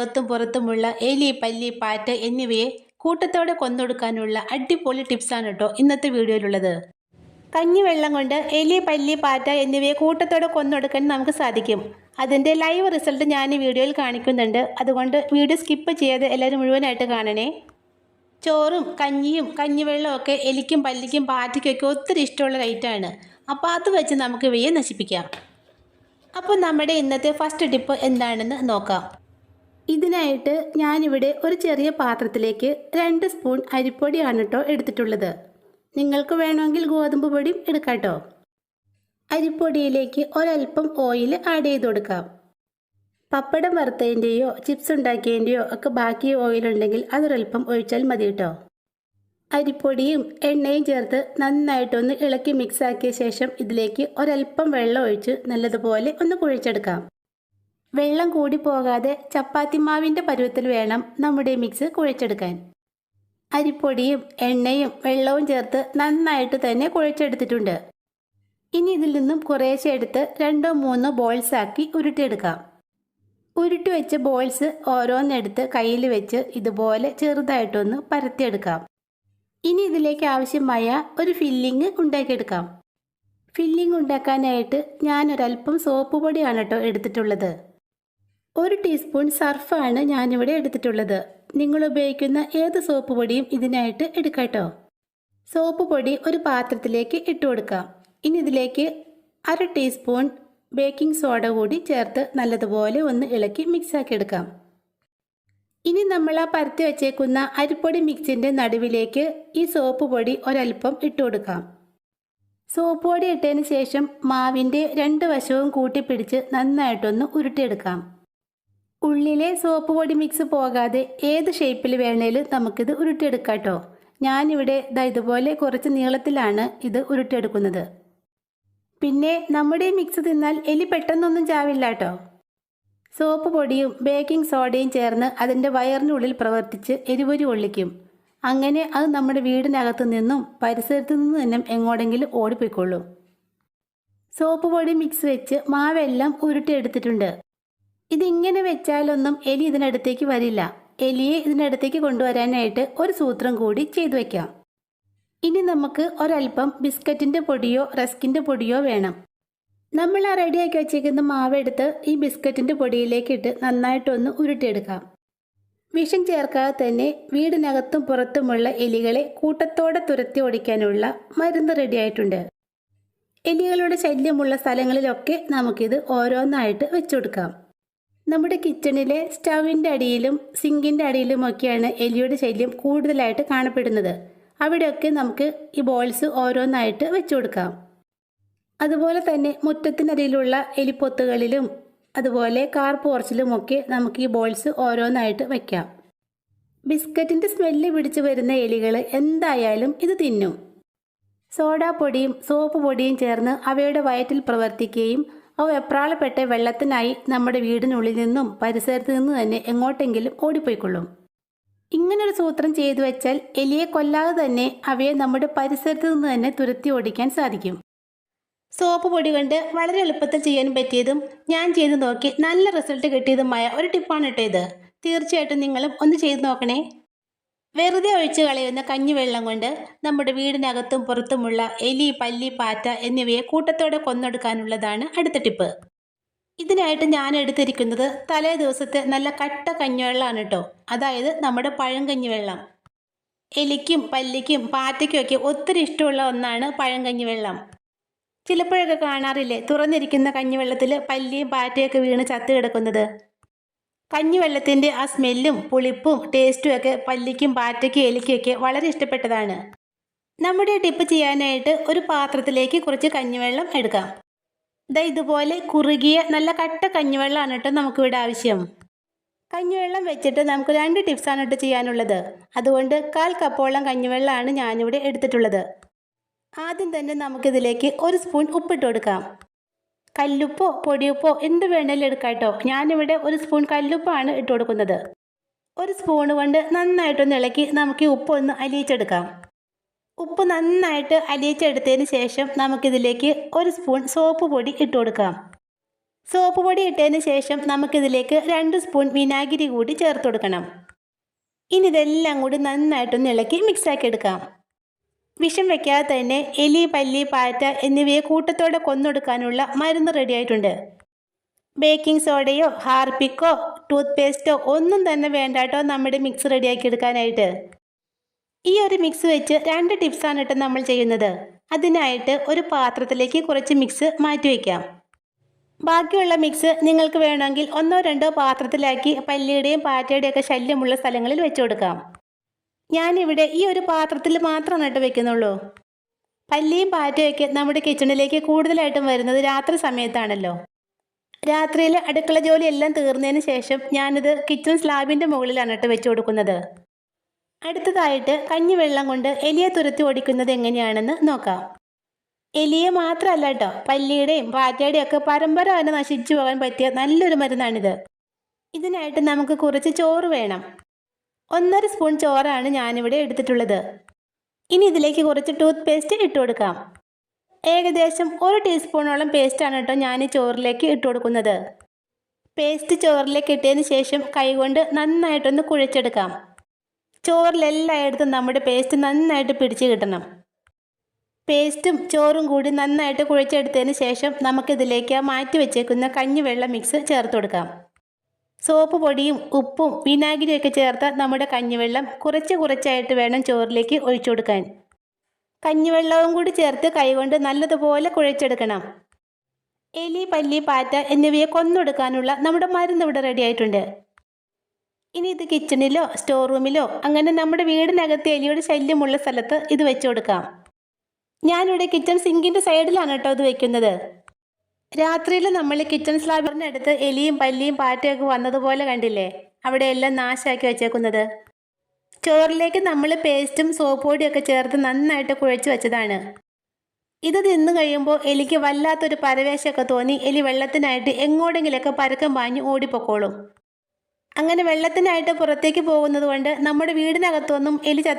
അകത്തും പുറത്തുമുള്ള എലി, പല്ലി, പാറ്റ എന്നിവയെ കൂട്ടത്തോടെ കൊന്നൊടുക്കാനുള്ള അടിപൊളി ടിപ്സാണ് കേട്ടോ ഇന്നത്തെ വീഡിയോയിലുള്ളത്. കഞ്ഞിവെള്ളം കൊണ്ട് എലി, പല്ലി, പാറ്റ എന്നിവയെ കൂട്ടത്തോടെ കൊന്നൊടുക്കാൻ നമുക്ക് സാധിക്കും. അതിൻ്റെ ലൈവ് റിസൾട്ട് ഞാൻ ഈ വീഡിയോയിൽ കാണിക്കുന്നുണ്ട്. അതുകൊണ്ട് വീഡിയോ സ്കിപ്പ് ചെയ്യാതെ എല്ലാവരും മുഴുവനായിട്ട് കാണണേ. ചോറും കഞ്ഞിയും കഞ്ഞിവെള്ളവും ഒക്കെ എലിക്കും, പല്ലിക്കും, പാറ്റയ്ക്കൊക്കെ ഒത്തിരി ഇഷ്ടമുള്ള ഐറ്റമാണ്. അപ്പോൾ അത് വെച്ച് നമുക്ക് ഇവയെ നശിപ്പിക്കാം. അപ്പോൾ നമ്മുടെ ഇന്നത്തെ ഫസ്റ്റ് ടിപ്പ് എന്താണെന്ന് നോക്കാം. ഇതിനായിട്ട് ഞാനിവിടെ ഒരു ചെറിയ പാത്രത്തിലേക്ക് 2 സ്പൂൺ അരിപ്പൊടിയാണ് കേട്ടോ എടുത്തിട്ടുള്ളത്. നിങ്ങൾക്ക് വേണമെങ്കിൽ ഗോതമ്പ് പൊടിയും എടുക്കാം കേട്ടോ. അരിപ്പൊടിയിലേക്ക് ഒരൽപ്പം ഓയിൽ ആഡ് ചെയ്ത് കൊടുക്കാം. പപ്പടം വറുത്തതിൻ്റെയോ ചിപ്സ് ഉണ്ടാക്കിയതിൻ്റെയോ ഒക്കെ ബാക്കി ഓയിലുണ്ടെങ്കിൽ അതൊരൽപ്പം ഒഴിച്ചാൽ മതി കേട്ടോ. അരിപ്പൊടിയും എണ്ണയും ചേർത്ത് നന്നായിട്ടൊന്ന് ഇളക്കി മിക്സ് ആക്കിയ ശേഷം ഇതിലേക്ക് ഒരൽപ്പം വെള്ളം ഒഴിച്ച് നല്ലതുപോലെ ഒന്ന് കുഴച്ചെടുക്കാം. വെള്ളം കൂടി പോകാതെ ചപ്പാത്തി മാവിൻ്റെ പരുവത്തിൽ വേണം നമ്മുടെ മിക്സ് കുഴച്ചെടുക്കാൻ. അരിപ്പൊടിയും എണ്ണയും വെള്ളവും ചേർത്ത് നന്നായിട്ട് തന്നെ കുഴച്ചെടുത്തിട്ടുണ്ട്. ഇനി ഇതിൽ നിന്നും കുറേശ്ശെ എടുത്ത് 2-3 ബോൾസ് ആക്കി ഉരുട്ടിയെടുക്കാം. ഉരുട്ടി വെച്ച ബോൾസ് ഓരോന്നെടുത്ത് കയ്യിൽ വെച്ച് ഇതുപോലെ ചെറുതായിട്ടൊന്ന് പരത്തിയെടുക്കാം. ഇനി ഇതിലേക്ക് ആവശ്യമായ ഒരു ഫില്ലിങ് ഉണ്ടാക്കിയെടുക്കാം. ഫില്ലിങ് ഉണ്ടാക്കാനായിട്ട് ഞാനൊരൽപ്പം സോപ്പ് പൊടിയാണ് കേട്ടോ എടുത്തിട്ടുള്ളത്. 1 ടീസ്പൂൺ സർഫാണ് ഞാനിവിടെ എടുത്തിട്ടുള്ളത്. നിങ്ങൾ ഉപയോഗിക്കുന്ന ഏത് സോപ്പ് പൊടിയും ഇതിനായിട്ട് എടുക്കാം കേട്ടോ. സോപ്പ് പൊടി ഒരു പാത്രത്തിലേക്ക് ഇട്ട് കൊടുക്കാം. ഇനി ഇതിലേക്ക് 1/2 ടീസ്പൂൺ ബേക്കിംഗ് സോഡ കൂടി ചേർത്ത് നല്ലതുപോലെ ഒന്ന് ഇളക്കി മിക്സാക്കി എടുക്കാം. ഇനി നമ്മൾ ആ പരത്തി വെച്ചേക്കുന്ന അരിപ്പൊടി മിക്സിൻ്റെ നടുവിലേക്ക് ഈ സോപ്പ് പൊടി ഒരൽപ്പം ഇട്ട് കൊടുക്കാം. സോപ്പ് പൊടി ഇട്ടതിന് ശേഷം മാവിൻ്റെ 2 വശവും കൂട്ടിപ്പിടിച്ച് നന്നായിട്ടൊന്ന് ഉരുട്ടിയെടുക്കാം. ഉള്ളിലെ സോപ്പ് പൊടി മിക്സ് പോകാതെ ഏത് ഷേപ്പിൽ വേണേലും നമുക്കിത് ഉരുട്ടിയെടുക്കാം കേട്ടോ. ഞാനിവിടെ ഇതുപോലെ കുറച്ച് നീളത്തിലാണ് ഇത് ഉരുട്ടിയെടുക്കുന്നത്. പിന്നെ നമ്മുടെ മിക്സ് തിന്നാൽ എലി പെട്ടെന്നൊന്നും ചാവില്ല കേട്ടോ. സോപ്പ് പൊടിയും ബേക്കിംഗ് സോഡയും ചേർന്ന് അതിൻ്റെ വയറിനുള്ളിൽ പ്രവർത്തിച്ച് എരിപൊരി കൊള്ളിക്കും. അങ്ങനെ അത് നമ്മുടെ വീടിനകത്തു നിന്നും പരിസരത്തു നിന്നും തന്നെ എങ്ങോടെങ്കിലും ഓടിപ്പോയിക്കൊള്ളും. സോപ്പ് പൊടി മിക്സ് വെച്ച് മാവെല്ലാം ഉരുട്ടിയെടുത്തിട്ടുണ്ട്. ഇതിങ്ങനെ വെച്ചാലൊന്നും എലി ഇതിനടുത്തേക്ക് വരില്ല. എലിയെ ഇതിനടുത്തേക്ക് കൊണ്ടുവരാനായിട്ട് ഒരു സൂത്രം കൂടി ചെയ്തു വയ്ക്കാം. ഇനി നമുക്ക് ഒരൽപ്പം ബിസ്ക്കറ്റിൻ്റെ പൊടിയോ റസ്കിൻ്റെ പൊടിയോ വേണം. നമ്മൾ ആ റെഡിയാക്കി വെച്ചേക്കുന്ന മാവെടുത്ത് ഈ ബിസ്ക്കറ്റിൻ്റെ പൊടിയിലേക്ക് ഇട്ട് നന്നായിട്ടൊന്ന് ഉരുട്ടിയെടുക്കാം. വിഷം ചേർക്കാതെ തന്നെ വീടിനകത്തും പുറത്തുമുള്ള എലികളെ കൂട്ടത്തോടെ തുരത്തി ഓടിക്കാനുള്ള മരുന്ന് റെഡിയായിട്ടുണ്ട്. എലികളുടെ ശല്യമുള്ള സ്ഥലങ്ങളിലൊക്കെ നമുക്കിത് ഓരോന്നായിട്ട് വെച്ചുകൊടുക്കാം. നമ്മുടെ കിച്ചണിലെ സ്റ്റൗവിൻ്റെ അടിയിലും സിങ്കിൻ്റെ അടിയിലുമൊക്കെയാണ് എലിയുടെ ശല്യം കൂടുതലായിട്ട് കാണപ്പെടുന്നത്. അവിടെയൊക്കെ നമുക്ക് ഈ ബോൾസ് ഓരോന്നായിട്ട് വെച്ചു കൊടുക്കാം. അതുപോലെ തന്നെ മുറ്റത്തിനടിയിലുള്ള എലിപ്പൊത്തുകളിലും അതുപോലെ കാർ പോർച്ചിലുമൊക്കെ നമുക്ക് ഈ ബോൾസ് ഓരോന്നായിട്ട് വയ്ക്കാം. ബിസ്ക്കറ്റിൻ്റെ സ്മെല്ല് പിടിച്ചു വരുന്ന എലികൾ എന്തായാലും ഇത് തിന്നും. സോഡാപ്പൊടിയും സോപ്പ് പൊടിയും ചേർന്ന് അവയുടെ വയറ്റിൽ പ്രവർത്തിക്കുകയും അവ വെപ്രാളപ്പെട്ട വെള്ളത്തിനായി നമ്മുടെ വീടിനുള്ളിൽ നിന്നും പരിസരത്ത് നിന്ന് തന്നെ എങ്ങോട്ടെങ്കിലും ഓടിപ്പോയിക്കൊള്ളും. ഇങ്ങനൊരു സൂത്രം ചെയ്തു വെച്ചാൽ എലിയെ കൊല്ലാതെ തന്നെ അവയെ നമ്മുടെ പരിസരത്ത് നിന്ന് തന്നെ തുരത്തി ഓടിക്കാൻ സാധിക്കും. സോപ്പ് പൊടി കൊണ്ട് വളരെ എളുപ്പത്തിൽ ചെയ്യാൻ പറ്റിയതും ഞാൻ ചെയ്തു നോക്കി നല്ല റിസൾട്ട് കിട്ടിയതുമായ ഒരു ടിപ്പാണ് കേട്ടോ ഇത്. തീർച്ചയായിട്ടും നിങ്ങളും ഒന്ന് ചെയ്തു നോക്കണേ. വെറുതെ ഒഴിച്ചു കളയുന്ന കഞ്ഞിവെള്ളം കൊണ്ട് നമ്മുടെ വീടിനകത്തും പുറത്തുമുള്ള എലി, പല്ലി, പാറ്റ എന്നിവയെ കൂട്ടത്തോടെ കൊന്നെടുക്കാനുള്ളതാണ് അടുത്ത ടിപ്പ്. ഇതിനായിട്ട് ഞാൻ എടുത്തിരിക്കുന്നത് തലേ ദിവസത്തെ നല്ല കട്ട കഞ്ഞിവെള്ളമാണ് കേട്ടോ. അതായത് നമ്മുടെ പഴങ്കഞ്ഞിവെള്ളം. എലിക്കും പല്ലിക്കും പാറ്റയ്ക്കും ഒക്കെ ഒത്തിരി ഇഷ്ടമുള്ള ഒന്നാണ് പഴങ്കഞ്ഞിവെള്ളം. ചിലപ്പോഴൊക്കെ കാണാറില്ലേ തുറന്നിരിക്കുന്ന കഞ്ഞിവെള്ളത്തിൽ പല്ലിയും പാറ്റയൊക്കെ വീണ് ചത്തു കിടക്കുന്നത്. കഞ്ഞിവെള്ളത്തിൻ്റെ ആ സ്മെല്ലും പുളിപ്പും ടേസ്റ്റും ഒക്കെ പല്ലിക്കും പാറ്റയ്ക്കും എലിക്കൊക്കെ വളരെ ഇഷ്ടപ്പെട്ടതാണ്. നമ്മുടെ ടിപ്പ് ചെയ്യാനായിട്ട് ഒരു പാത്രത്തിലേക്ക് കുറച്ച് കഞ്ഞിവെള്ളം എടുക്കാം. ഇതുപോലെ കുറുകിയ നല്ല കട്ട കഞ്ഞിവെള്ളമാണ് കേട്ടോ നമുക്കിവിടെ ആവശ്യം. കഞ്ഞിവെള്ളം വെച്ചിട്ട് നമുക്ക് 2 ടിപ്സാണ് കേട്ടോ ചെയ്യാനുള്ളത്. അതുകൊണ്ട് 1/4 കപ്പോളം കഞ്ഞിവെള്ളമാണ് ഞാനിവിടെ എടുത്തിട്ടുള്ളത്. ആദ്യം തന്നെ നമുക്കിതിലേക്ക് 1 സ്പൂൺ ഉപ്പിട്ട് കൊടുക്കാം. കല്ലുപ്പോ പൊടിയുപ്പോ എന്ത് വേണേലും എടുക്കാം കേട്ടോ. ഞാനിവിടെ 1 സ്പൂൺ കല്ലുപ്പാണ് ഇട്ട് കൊടുക്കുന്നത്. 1 സ്പൂൺ കൊണ്ട് നന്നായിട്ടൊന്ന് ഇളക്കി നമുക്ക് ഈ ഉപ്പ് ഒന്ന് അലിയിച്ചെടുക്കാം. ഉപ്പ് നന്നായിട്ട് അലിയിച്ചെടുത്തതിന് ശേഷം നമുക്കിതിലേക്ക് 1 സ്പൂൺ സോപ്പ് പൊടി ഇട്ട് കൊടുക്കാം. സോപ്പ് പൊടി ഇട്ടതിന് ശേഷം നമുക്കിതിലേക്ക് 2 സ്പൂൺ വിനാഗിരി കൂടി ചേർത്ത് കൊടുക്കണം. ഇനി ഇതെല്ലാം കൂടി നന്നായിട്ടൊന്ന് ഇളക്കി മിക്സാക്കി എടുക്കാം. വിഷം വെക്കാതെ തന്നെ എലി, പല്ലി, പാറ്റ എന്നിവയെ കൂട്ടത്തോടെ കൊന്നൊടുക്കാനുള്ള മരുന്ന് റെഡിയായിട്ടുണ്ട്. ബേക്കിംഗ് സോഡയോ ഹാർപ്പിക്കോ ടൂത്ത് പേസ്റ്റോ ഒന്നും തന്നെ വേണ്ടാട്ടോ നമ്മുടെ മിക്സ് റെഡിയാക്കി എടുക്കാനായിട്ട്. ഈ ഒരു മിക്സ് വെച്ച് 2 ടിപ്സാണ് കേട്ടോ നമ്മൾ ചെയ്യുന്നത്. അതിനായിട്ട് ഒരു പാത്രത്തിലേക്ക് കുറച്ച് മിക്സ് മാറ്റി വയ്ക്കാം. ബാക്കിയുള്ള മിക്സ് നിങ്ങൾക്ക് വേണമെങ്കിൽ 1-2 പാത്രത്തിലാക്കി പല്ലിയുടെയും പാറ്റയുടെയും ഒക്കെ ശല്യമുള്ള സ്ഥലങ്ങളിൽ വെച്ചു കൊടുക്കാം. ഞാനിവിടെ ഈ ഒരു പാത്രത്തിൽ മാത്രമാണ് കേട്ടോ വെക്കുന്നുള്ളൂ. പല്ലിയും പാറ്റയൊക്കെ നമ്മുടെ കിച്ചണിലേക്ക് കൂടുതലായിട്ടും വരുന്നത് രാത്രി സമയത്താണല്ലോ. രാത്രിയിൽ അടുക്കള ജോലി എല്ലാം തീർന്നതിന് ശേഷം ഞാനിത് കിച്ചൺ സ്ലാബിൻ്റെ മുകളിലാണ് കേട്ടോ വെച്ചു കൊടുക്കുന്നത്. അടുത്തതായിട്ട് കഞ്ഞിവെള്ളം കൊണ്ട് എലിയെ തുരത്തി ഓടിക്കുന്നത് എങ്ങനെയാണെന്ന് നോക്കാം. എലിയെ മാത്രമല്ല കേട്ടോ, പല്ലിയുടെയും പാറ്റയുടെയും ഒക്കെ പരമ്പരാഗത നശിച്ചു പോകാൻ പറ്റിയ നല്ലൊരു മരുന്നാണിത്. ഇതിനായിട്ട് നമുക്ക് കുറച്ച് ചോറ് വേണം. 1.5 സ്പൂൺ ചോറാണ് ഞാനിവിടെ എടുത്തിട്ടുള്ളത്. ഇനി ഇതിലേക്ക് കുറച്ച് ടൂത്ത് പേസ്റ്റ് ഇട്ട് കൊടുക്കാം. ഏകദേശം 1 ടീസ്പൂണോളം പേസ്റ്റാണ് കേട്ടോ ഞാൻ ഈ ചോറിലേക്ക് ഇട്ട് കൊടുക്കുന്നത്. പേസ്റ്റ് ചോറിലേക്ക് ഇട്ടതിന് ശേഷം കൈകൊണ്ട് നന്നായിട്ടൊന്ന് കുഴച്ചെടുക്കാം. ചോറിലെല്ലായിടത്തും നമ്മുടെ പേസ്റ്റ് നന്നായിട്ട് പിടിച്ച് കിട്ടണം. പേസ്റ്റും ചോറും കൂടി നന്നായിട്ട് കുഴച്ചെടുത്തതിന് ശേഷം നമുക്കിതിലേക്ക് മാറ്റി വെച്ചേക്കുന്ന കഞ്ഞിവെള്ള മിക്സ് ചേർത്ത് കൊടുക്കാം. സോപ്പ് പൊടിയും ഉപ്പും വിനാഗിരിയൊക്കെ ചേർത്ത നമ്മുടെ കഞ്ഞിവെള്ളം കുറച്ചായിട്ട് വേണം ചോറിലേക്ക് ഒഴിച്ചു കൊടുക്കാൻ. കഞ്ഞിവെള്ളവും കൂടി ചേർത്ത് കൈകൊണ്ട് നല്ലതുപോലെ കുഴച്ചെടുക്കണം. എലി, പല്ലി, പാറ്റ എന്നിവയെ കൊന്നൊടുക്കാനുള്ള നമ്മുടെ മരുന്ന് ഇവിടെ റെഡി ആയിട്ടുണ്ട്. ഇനി ഇത് കിച്ചണിലോ സ്റ്റോർ റൂമിലോ അങ്ങനെ നമ്മുടെ വീടിനകത്ത് എലിയുടെ ശല്യമുള്ള സ്ഥലത്ത് ഇത് വെച്ചു കൊടുക്കാം. ഞാനിവിടെ കിച്ചൺ സിങ്കിൻ്റെ സൈഡിലാണ് കേട്ടോ ഇത് വെക്കുന്നത്. രാത്രിയിൽ നമ്മൾ കിച്ചൺ സ്ലാബിനടുത്ത് എലിയും പല്ലിയും പാറ്റയൊക്കെ വന്നതുപോലെ കണ്ടില്ലേ, അവിടെ എല്ലാം നാശമാക്കി വെച്ചേക്കുന്നത്. ചോറിലേക്ക് നമ്മൾ പേസ്റ്റും സോപ്പ് പൊടിയൊക്കെ ചേർത്ത് നന്നായിട്ട് കുഴച്ച് വെച്ചതാണ്. ഇത് തിന്നു കഴിയുമ്പോൾ എലിക്ക് വല്ലാത്തൊരു പരവേശമൊക്കെ തോന്നി എലി വെള്ളത്തിനായിട്ട് എങ്ങോടെങ്കിലൊക്കെ പരക്കം പാഞ്ഞ് ഓടിപ്പൊക്കോളും. അങ്ങനെ വെള്ളത്തിനായിട്ട് പുറത്തേക്ക് പോകുന്നത് കൊണ്ട് നമ്മുടെ വീടിനകത്തൊന്നും എലി ചത്ത്